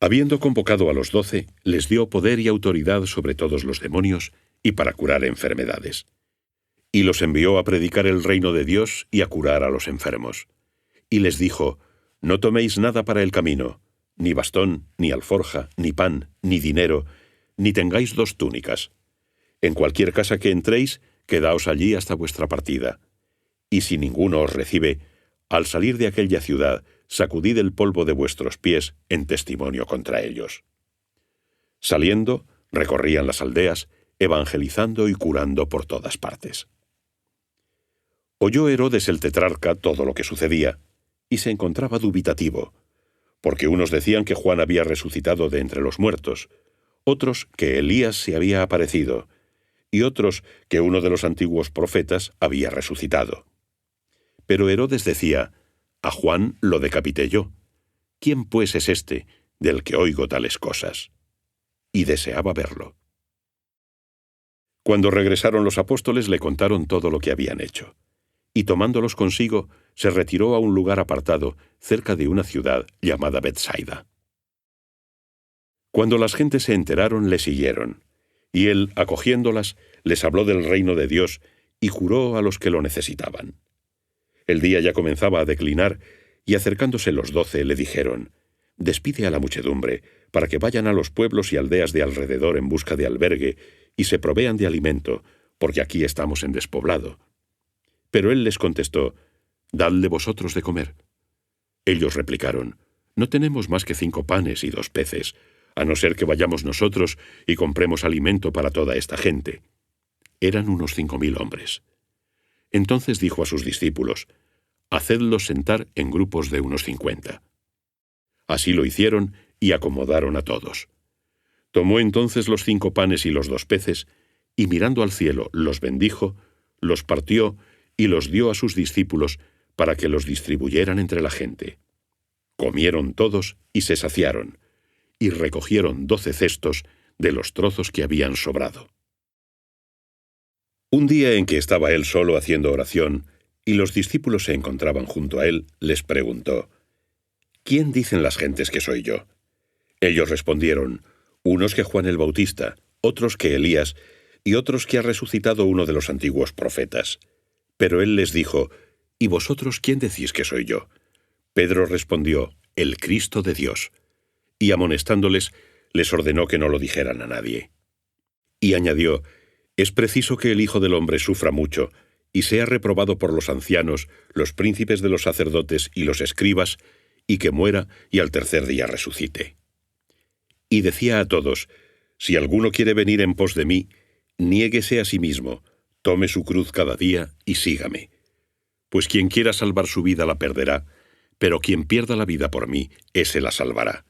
Habiendo convocado a los 12, les dio poder y autoridad sobre todos los demonios y para curar enfermedades. Y los envió a predicar el reino de Dios y a curar a los enfermos. Y les dijo: No toméis nada para el camino, ni bastón, ni alforja, ni pan, ni dinero, ni tengáis 2 túnicas. En cualquier casa que entréis, quedaos allí hasta vuestra partida. Y si ninguno os recibe, al salir de aquella ciudad, sacudid el polvo de vuestros pies en testimonio contra ellos. Saliendo, recorrían las aldeas, evangelizando y curando por todas partes. Oyó Herodes el tetrarca todo lo que sucedía, y se encontraba dubitativo, porque unos decían que Juan había resucitado de entre los muertos, otros que Elías se había aparecido, y otros que uno de los antiguos profetas había resucitado. Pero Herodes decía: A Juan lo decapité yo. ¿Quién pues es este, del que oigo tales cosas? Y deseaba verlo. Cuando regresaron los apóstoles le contaron todo lo que habían hecho. Y tomándolos consigo, se retiró a un lugar apartado, cerca de una ciudad llamada Betsaida. Cuando las gentes se enteraron, le siguieron, y él, acogiéndolas, les habló del reino de Dios y curó a los que lo necesitaban. El día ya comenzaba a declinar, y acercándose los 12 le dijeron: Despide a la muchedumbre, para que vayan a los pueblos y aldeas de alrededor en busca de albergue, y se provean de alimento, porque aquí estamos en despoblado. Pero él les contestó: Dadle vosotros de comer. Ellos replicaron: No tenemos más que 5 panes y 2 peces, a no ser que vayamos nosotros y compremos alimento para toda esta gente. Eran unos 5000 hombres. Entonces dijo a sus discípulos: Hacedlos sentar en grupos de unos 50. Así lo hicieron y acomodaron a todos. Tomó entonces los 5 panes y los 2 peces, y mirando al cielo los bendijo, los partió y los dio a sus discípulos para que los distribuyeran entre la gente. Comieron todos y se saciaron, y recogieron 12 cestos de los trozos que habían sobrado. Un día en que estaba él solo haciendo oración, y los discípulos se encontraban junto a él, les preguntó: ¿Quién dicen las gentes que soy yo? Ellos respondieron: unos que Juan el Bautista, otros que Elías, y otros que ha resucitado uno de los antiguos profetas. Pero él les dijo: ¿Y vosotros quién decís que soy yo? Pedro respondió: el Cristo de Dios. Y amonestándoles, les ordenó que no lo dijeran a nadie. Y añadió: es preciso que el Hijo del Hombre sufra mucho, y sea reprobado por los ancianos, los príncipes de los sacerdotes y los escribas, y que muera y al tercer día resucite. Y decía a todos: si alguno quiere venir en pos de mí, niéguese a sí mismo, tome su cruz cada día y sígame. Pues quien quiera salvar su vida la perderá, pero quien pierda la vida por mí, ese la salvará.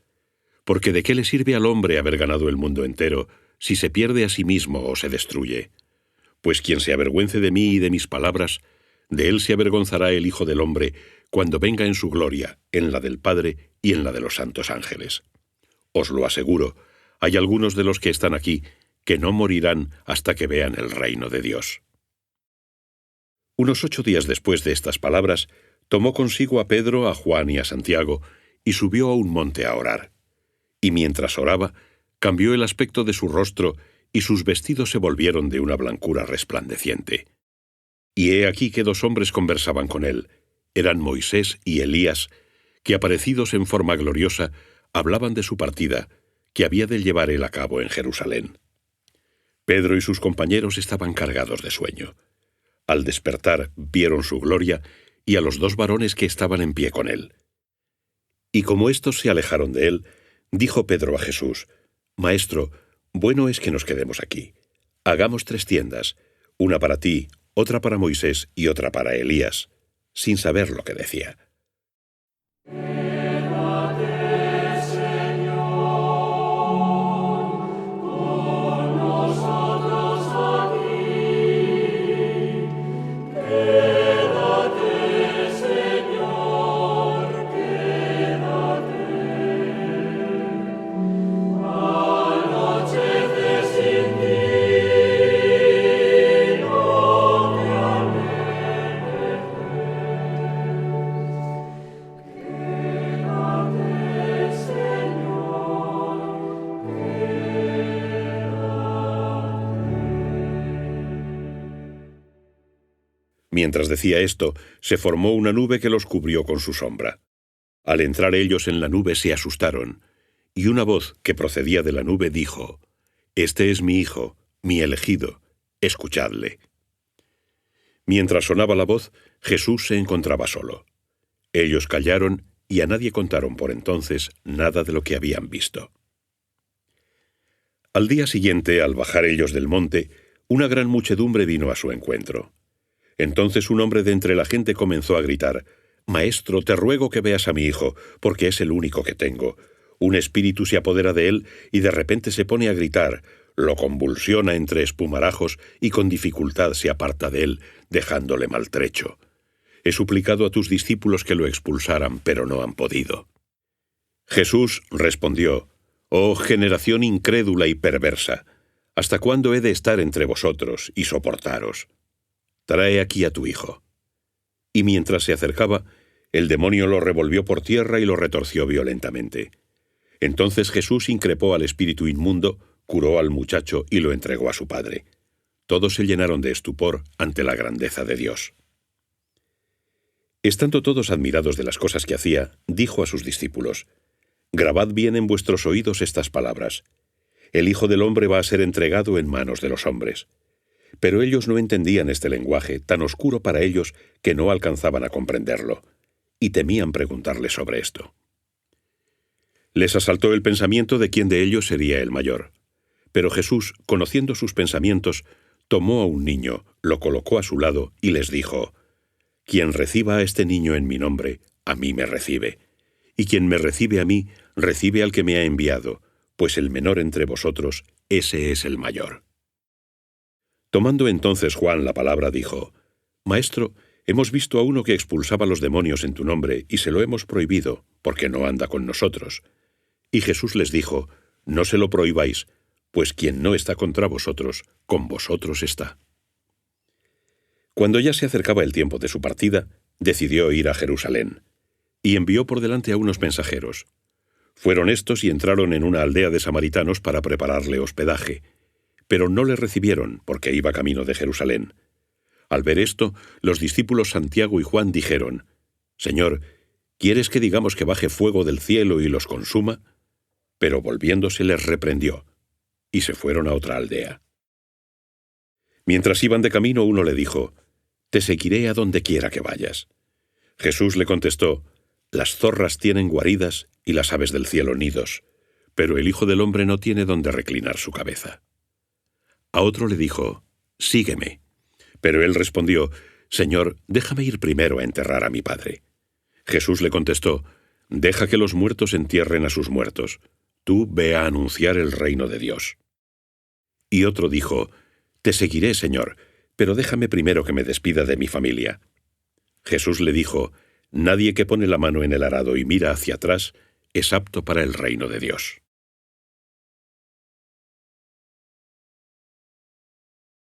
Porque ¿de qué le sirve al hombre haber ganado el mundo entero, si se pierde a sí mismo o se destruye? Pues quien se avergüence de mí y de mis palabras, de él se avergonzará el Hijo del Hombre, cuando venga en su gloria, en la del Padre y en la de los santos ángeles. Os lo aseguro, hay algunos de los que están aquí que no morirán hasta que vean el reino de Dios. Unos 8 días después de estas palabras, tomó consigo a Pedro, a Juan y a Santiago, y subió a un monte a orar. Y mientras oraba, cambió el aspecto de su rostro, y sus vestidos se volvieron de una blancura resplandeciente. Y he aquí que 2 hombres conversaban con él. Eran Moisés y Elías, que aparecidos en forma gloriosa, hablaban de su partida, que había de llevar él a cabo en Jerusalén. Pedro y sus compañeros estaban cargados de sueño. Al despertar, vieron su gloria y a los 2 varones que estaban en pie con él. Y como éstos se alejaron de él, dijo Pedro a Jesús: Maestro, bueno es que nos quedemos aquí. Hagamos 3 tiendas, una para ti, otra para Moisés y otra para Elías, sin saber lo que decía. Mientras decía esto, se formó una nube que los cubrió con su sombra. Al entrar ellos en la nube se asustaron, y una voz que procedía de la nube dijo: «Este es mi Hijo, mi elegido, escuchadle». Mientras sonaba la voz, Jesús se encontraba solo. Ellos callaron y a nadie contaron por entonces nada de lo que habían visto. Al día siguiente, al bajar ellos del monte, una gran muchedumbre vino a su encuentro. Entonces un hombre de entre la gente comenzó a gritar: «Maestro, te ruego que veas a mi hijo, porque es el único que tengo. Un espíritu se apodera de él y de repente se pone a gritar, lo convulsiona entre espumarajos y con dificultad se aparta de él, dejándole maltrecho. He suplicado a tus discípulos que lo expulsaran, pero no han podido». Jesús respondió: «Oh generación incrédula y perversa, ¿hasta cuándo he de estar entre vosotros y soportaros? Trae aquí a tu hijo». Y mientras se acercaba, el demonio lo revolvió por tierra y lo retorció violentamente. Entonces Jesús increpó al espíritu inmundo, curó al muchacho y lo entregó a su padre. Todos se llenaron de estupor ante la grandeza de Dios. Estando todos admirados de las cosas que hacía, dijo a sus discípulos: «Grabad bien en vuestros oídos estas palabras. El Hijo del Hombre va a ser entregado en manos de los hombres». Pero ellos no entendían este lenguaje, tan oscuro para ellos que no alcanzaban a comprenderlo, y temían preguntarle sobre esto. Les asaltó el pensamiento de quién de ellos sería el mayor. Pero Jesús, conociendo sus pensamientos, tomó a un niño, lo colocó a su lado y les dijo: «Quien reciba a este niño en mi nombre, a mí me recibe. Y quien me recibe a mí, recibe al que me ha enviado, pues el menor entre vosotros, ese es el mayor». Tomando entonces Juan la palabra, dijo: «Maestro, hemos visto a uno que expulsaba los demonios en tu nombre, y se lo hemos prohibido, porque no anda con nosotros». Y Jesús les dijo: «No se lo prohibáis, pues quien no está contra vosotros, con vosotros está». Cuando ya se acercaba el tiempo de su partida, decidió ir a Jerusalén, y envió por delante a unos mensajeros. Fueron estos y entraron en una aldea de samaritanos para prepararle hospedaje, pero no le recibieron porque iba camino de Jerusalén. Al ver esto, los discípulos Santiago y Juan dijeron: «Señor, ¿quieres que digamos que baje fuego del cielo y los consuma?». Pero volviéndose les reprendió, y se fueron a otra aldea. Mientras iban de camino, uno le dijo: «Te seguiré a donde quiera que vayas». Jesús le contestó: «Las zorras tienen guaridas y las aves del cielo nidos, pero el Hijo del Hombre no tiene donde reclinar su cabeza». A otro le dijo: «Sígueme». Pero él respondió: «Señor, déjame ir primero a enterrar a mi padre». Jesús le contestó: «Deja que los muertos entierren a sus muertos. Tú ve a anunciar el reino de Dios». Y otro dijo: «Te seguiré, Señor, pero déjame primero que me despida de mi familia». Jesús le dijo: «Nadie que pone la mano en el arado y mira hacia atrás es apto para el reino de Dios».